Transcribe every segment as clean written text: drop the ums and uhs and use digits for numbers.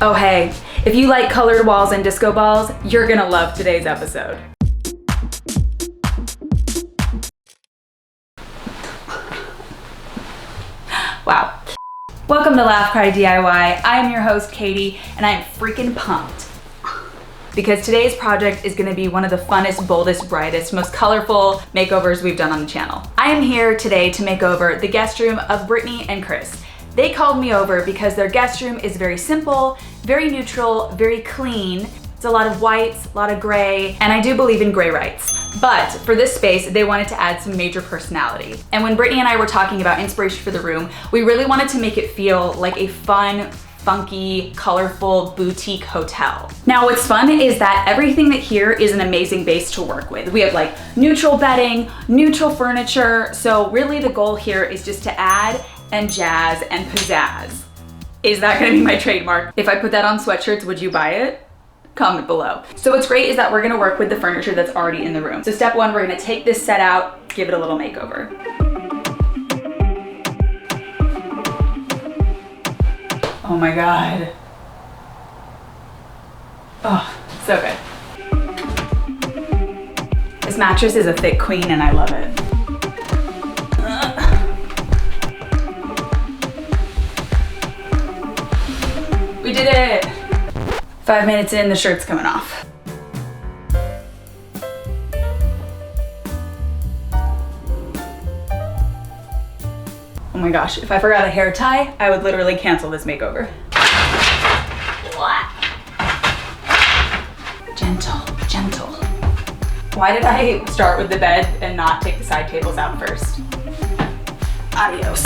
Oh hey, if you like colored walls and disco balls, you're gonna love today's episode. Wow. Welcome to Laugh Cry DIY. I am your host, Katie, and I am freaking pumped. Because today's project is gonna be one of the funnest, boldest, brightest, most colorful makeovers we've done on the channel. I am here today to make over the guest room of Brittany and Chris. They called me over because their guest room is very simple, very neutral, very clean. It's a lot of whites, a lot of gray, and I do believe in gray rights. But for this space, they wanted to add some major personality. And when Brittany and I were talking about inspiration for the room, we really wanted to make it feel like a fun, funky, colorful boutique hotel. Now what's fun is that everything that here is an amazing base to work with. We have like neutral bedding, neutral furniture. So really the goal here is just to add and jazz and pizzazz. Is that gonna be my trademark? If I put that on sweatshirts, would you buy it? Comment below. So what's great is that we're gonna work with the furniture that's already in the room. So step one, we're gonna take this set out, give it a little makeover. Oh my God. Oh, so good. This mattress is a thick queen and I love it. We did it! 5 minutes in, the shirt's coming off. Oh my gosh, if I forgot a hair tie, I would literally cancel this makeover. Gentle, gentle. Why did I start with the bed and not take the side tables out first? Adios.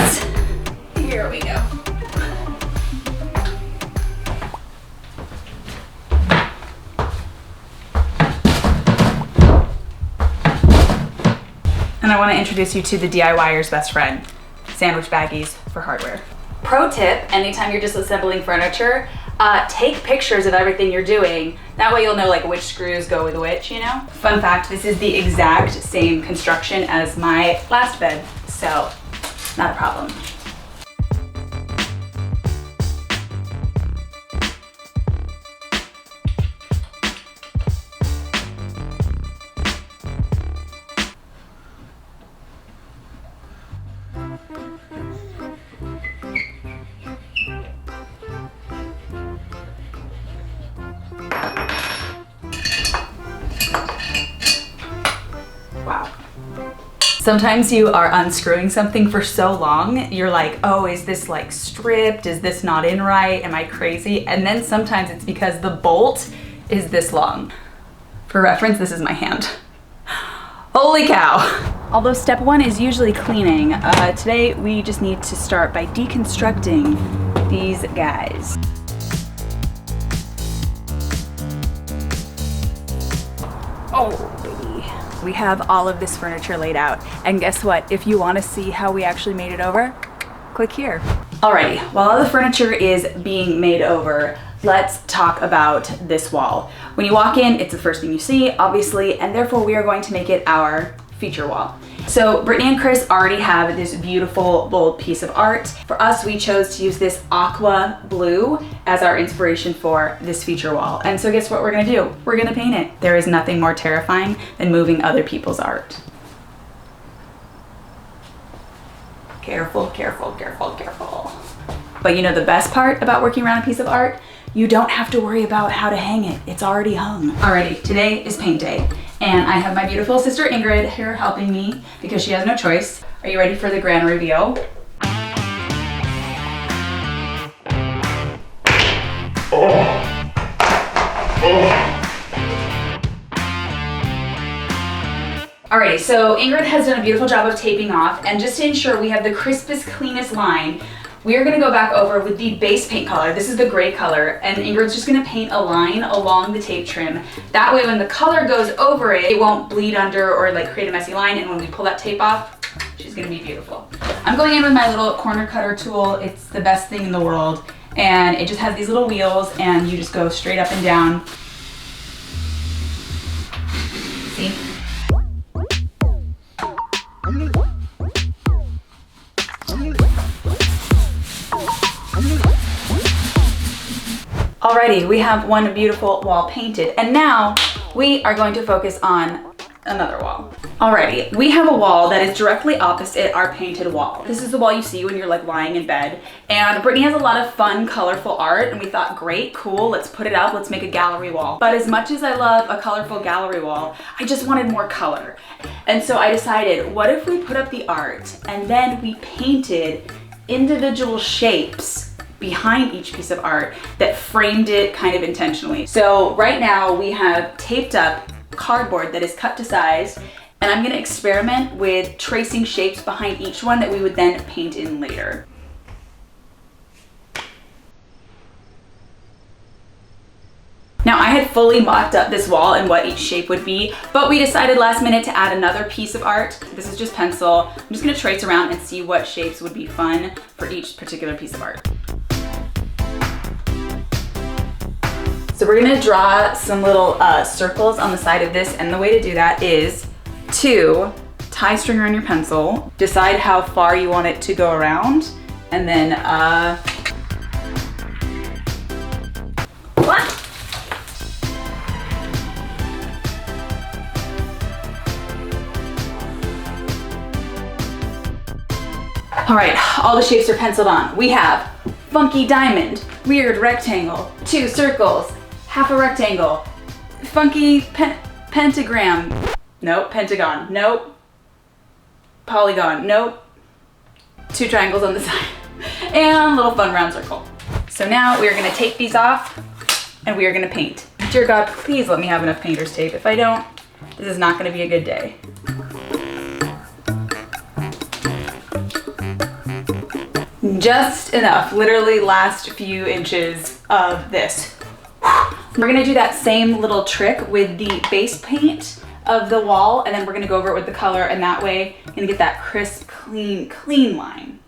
Here we go. And I want to introduce you to the DIYer's best friend, sandwich baggies for hardware. Pro tip, anytime you're disassembling furniture, take pictures of everything you're doing. That way you'll know like which screws go with which, you know? Fun fact, this is the exact same construction as my last bed, so not a problem. Wow. Sometimes you are unscrewing something for so long, you're like, oh, is this like stripped? Is this not in right? Am I crazy? And then sometimes it's because the bolt is this long. For reference, this is my hand. Holy cow. Although step one is usually cleaning, today we just need to start by deconstructing these guys. Oh, baby. We have all of this furniture laid out. And guess what? If you want to see how we actually made it over, click here. Alrighty, while all the furniture is being made over, let's talk about this wall. When you walk in, it's the first thing you see, obviously, and therefore we are going to make it our feature wall. So Brittany and Chris already have this beautiful, bold piece of art. For us, we chose to use this aqua blue as our inspiration for this feature wall. And so guess what we're gonna do? We're gonna paint it. There is nothing more terrifying than moving other people's art. Careful, careful, careful, careful. But you know the best part about working around a piece of art? You don't have to worry about how to hang it. It's already hung. Alrighty, today is paint day. And I have my beautiful sister Ingrid here helping me because she has no choice. Are you ready for the grand reveal? Alrighty, so Ingrid has done a beautiful job of taping off, and just to ensure we have the crispest, cleanest line, we are gonna go back over with the base paint color. This is the gray color, and Ingrid's just gonna paint a line along the tape trim. That way when the color goes over it, it won't bleed under or like create a messy line, and when we pull that tape off, she's gonna be beautiful. I'm going in with my little corner cutter tool. It's the best thing in the world, and it just has these little wheels, and you just go straight up and down. See? Alrighty, we have one beautiful wall painted, and now we are going to focus on another wall. Alrighty, we have a wall that is directly opposite our painted wall. This is the wall you see when you're like lying in bed, and Brittany has a lot of fun, colorful art, and we thought, great, cool, let's put it up, let's make a gallery wall. But as much as I love a colorful gallery wall, I just wanted more color. And so I decided, what if we put up the art and then we painted individual shapes behind each piece of art that framed it kind of intentionally. So right now we have taped up cardboard that is cut to size, and I'm gonna experiment with tracing shapes behind each one that we would then paint in later. Now I had fully mocked up this wall and what each shape would be, but we decided last minute to add another piece of art. This is just pencil. I'm just gonna trace around and see what shapes would be fun for each particular piece of art. So we're gonna draw some little circles on the side of this, and the way to do that is to tie string around your pencil, decide how far you want it to go around, and then what? All right, all the shapes are penciled on. We have funky diamond, weird rectangle, 2 circles, half a rectangle, funky pentagram, nope, pentagon, nope, polygon, nope, 2 triangles on the side, and a little fun round circle. So now we are gonna take these off and we are gonna paint. Dear God, please let me have enough painter's tape. If I don't, this is not gonna be a good day. Just enough, literally last few inches of this. We're gonna do that same little trick with the base paint of the wall, and then we're gonna go over it with the color, and that way you're gonna get that crisp, clean line.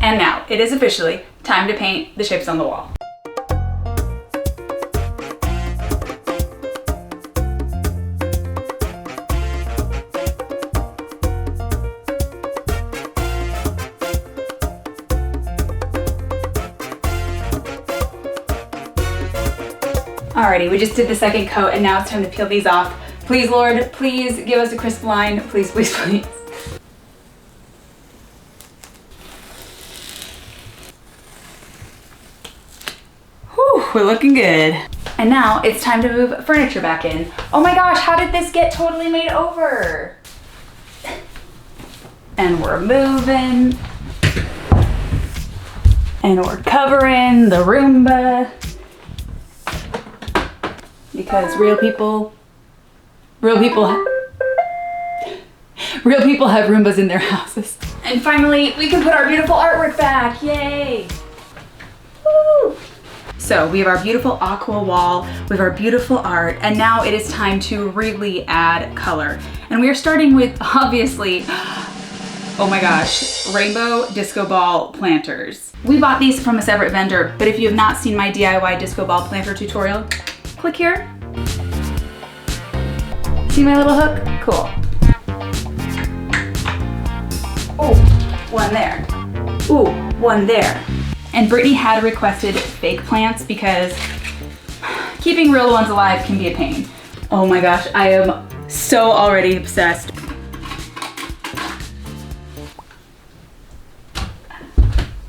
And now, it is officially time to paint the shapes on the wall. Alrighty, we just did the second coat, and now it's time to peel these off. Please, Lord, please give us a crisp line. Please, please, please. We're looking good. And now it's time to move furniture back in. Oh my gosh, how did this get totally made over? And we're moving. And we're covering the Roomba. Because real people have Roombas in their houses. And finally, we can put our beautiful artwork back, yay! Woo! So we have our beautiful aqua wall with our beautiful art, and now it is time to really add color. And we are starting with, obviously, oh my gosh, rainbow disco ball planters. We bought these from a separate vendor, but if you have not seen my DIY disco ball planter tutorial, click here. See my little hook? Cool. Oh, one there. Ooh, one there. And Brittany had requested fake plants because keeping real ones alive can be a pain. Oh my gosh, I am so already obsessed.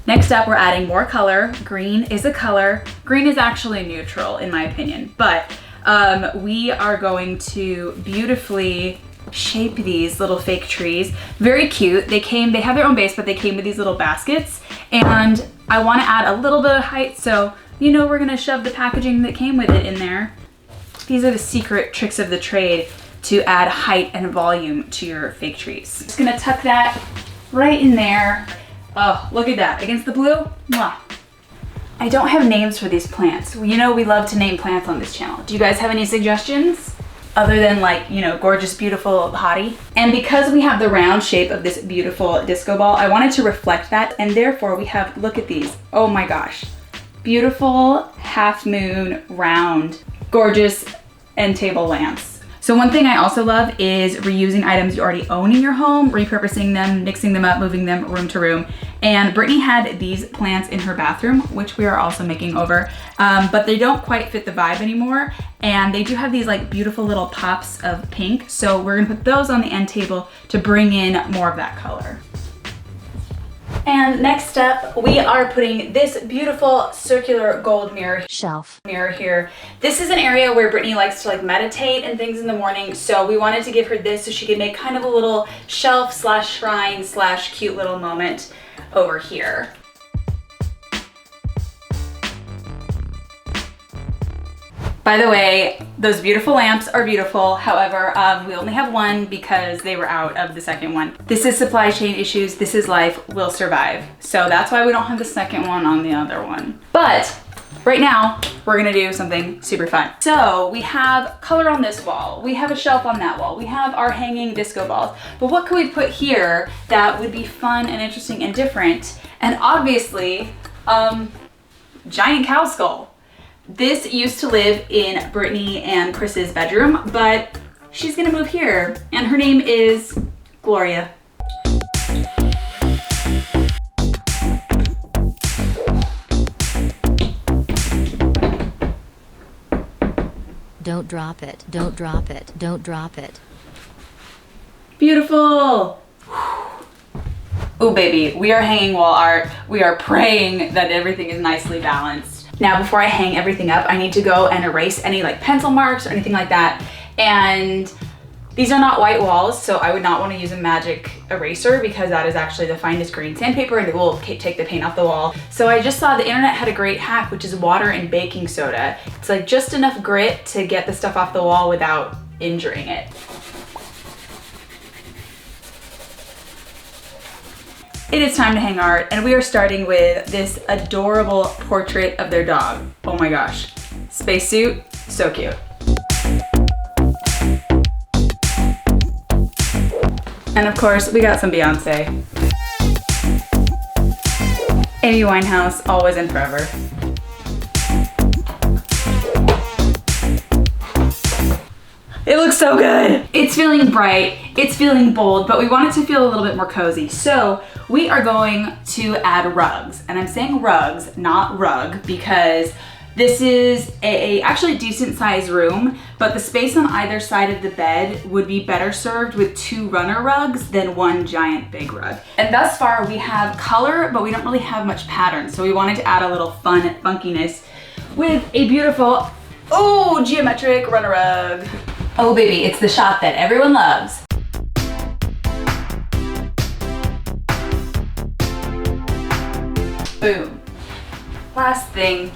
Next up, we're adding more color. Green is a color. Green is actually neutral in my opinion, but we are going to beautifully shape these little fake trees. Very cute. They have their own base, but they came with these little baskets, and I want to add a little bit of height, so you know we're gonna shove the packaging that came with it in there. These are the secret tricks of the trade to add height and volume to your fake trees. Just gonna tuck that right in there. Oh, look at that, against the blue, mwah. I don't have names for these plants. You know we love to name plants on this channel. Do you guys have any suggestions? Other than like, you know, gorgeous, beautiful, hottie. And because we have the round shape of this beautiful disco ball, I wanted to reflect that, and therefore we have, look at these. Oh my gosh. beautiful half moon round, gorgeous end table lamps. So one thing I also love is reusing items you already own in your home, repurposing them, mixing them up, moving them room to room. And Brittany had these plants in her bathroom, which we are also making over, but they don't quite fit the vibe anymore. And they do have these like beautiful little pops of pink. So we're gonna put those on the end table to bring in more of that color. And next up, we are putting this beautiful circular gold mirror here. This is an area where Brittany likes to like meditate and things in the morning. So we wanted to give her this so she could make kind of a little shelf slash shrine slash cute little moment over here. By the way, those beautiful lamps are beautiful. However, we only have one because they were out of the second one. This is supply chain issues. This is life. We'll survive. So that's why we don't have the second one on the other one. But right now, we're gonna do something super fun. So we have color on this wall. We have a shelf on that wall. We have our hanging disco balls. But what could we put here that would be fun and interesting and different? And obviously, giant cow skull. This used to live in Brittany and Chris's bedroom, but she's gonna move here, and her name is Gloria. Don't drop it, don't drop it, don't drop it. Beautiful. Oh baby, we are hanging wall art. We are praying that everything is nicely balanced. Now, before I hang everything up, I need to go and erase any like pencil marks or anything like that. And these are not white walls, so I would not want to use a magic eraser because that is actually the finest green sandpaper and it will take the paint off the wall. So I just saw the internet had a great hack, which is water and baking soda. It's like just enough grit to get the stuff off the wall without injuring it. It is time to hang art, and we are starting with this adorable portrait of their dog. Oh my gosh. Spacesuit, so cute. And of course, we got some Beyonce. Amy Winehouse, always and forever. It looks so good. It's feeling bright, it's feeling bold, but we want it to feel a little bit more cozy. So we are going to add rugs. And I'm saying rugs, not rug, because this is a actually decent sized room, but the space on either side of the bed would be better served with 2 runner rugs than 1 giant big rug. And thus far we have color, but we don't really have much pattern. So we wanted to add a little fun funkiness with a beautiful, oh, geometric runner rug. Oh baby, it's the shot that everyone loves. Boom. Last thing,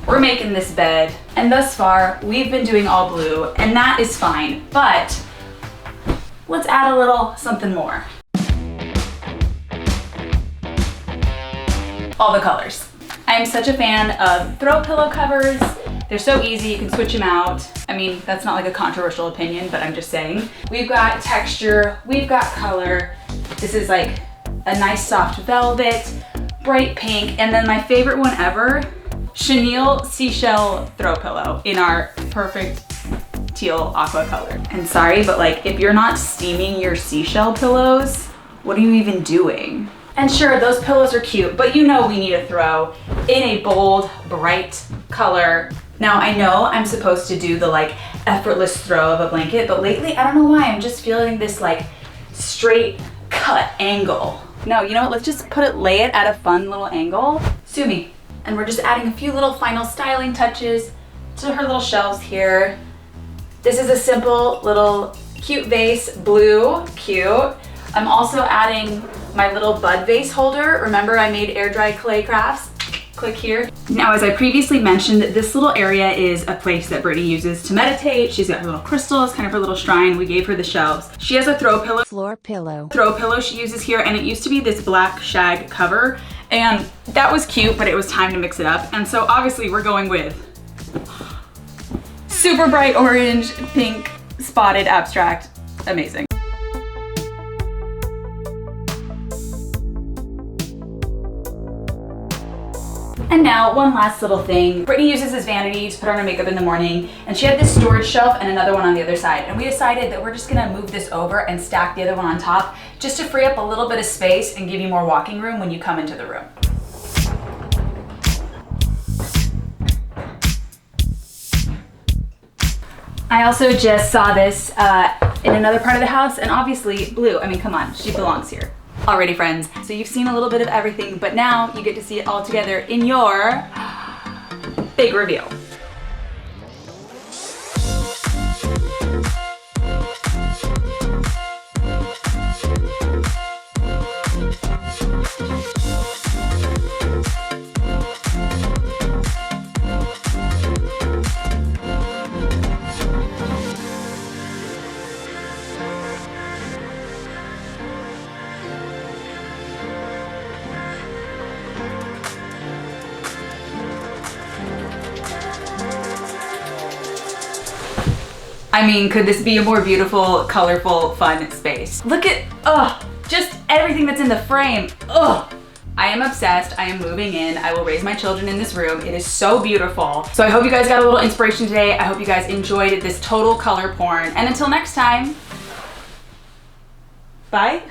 we're making this bed, and thus far we've been doing all blue, and that is fine, but let's add a little something more. All the colors. I am such a fan of throw pillow covers. They're so easy, you can switch them out. I mean, that's not like a controversial opinion, but I'm just saying. We've got texture, we've got color. This is like a nice soft velvet, bright pink, and then my favorite one ever, chenille seashell throw pillow in our perfect teal aqua color. And sorry, but like if you're not steaming your seashell pillows, what are you even doing? And sure, those pillows are cute, but you know we need a throw in a bold, bright color. Now I know I'm supposed to do the like effortless throw of a blanket, but lately, I don't know why, I'm just feeling this like straight cut angle. No, you know what, let's just lay it at a fun little angle. Sue me. And we're just adding a few little final styling touches to her little shelves here. This is a simple little cute vase, blue, cute. I'm also adding my little bud vase holder. Remember I made air dry clay crafts? Click here. Now, as I previously mentioned, this little area is a place that Brittany uses to meditate. She's got her little crystals, kind of her little shrine. We gave her the shelves. She has a throw pillow. Floor pillow. Throw pillow she uses here, and it used to be this black shag cover, and that was cute, but it was time to mix it up. And so obviously we're going with super bright orange, pink, spotted abstract. Amazing. And And now, one last little thing. Brittany uses this vanity to put on her makeup in the morning, and she had this storage shelf and another one on the other side. And we decided that we're just gonna move this over and stack the other one on top, just to free up a little bit of space and give you more walking room when you come into the room. I also just saw this in another part of the house, and obviously Blue, I mean, come on, she belongs here. Alrighty friends, so you've seen a little bit of everything, but now you get to see it all together in your big reveal. I mean, could this be a more beautiful, colorful, fun space? Look at, just everything that's in the frame. I am obsessed. I am moving in. I will raise my children in this room. It is so beautiful. So I hope you guys got a little inspiration today. I hope you guys enjoyed this total color porn. And until next time, bye.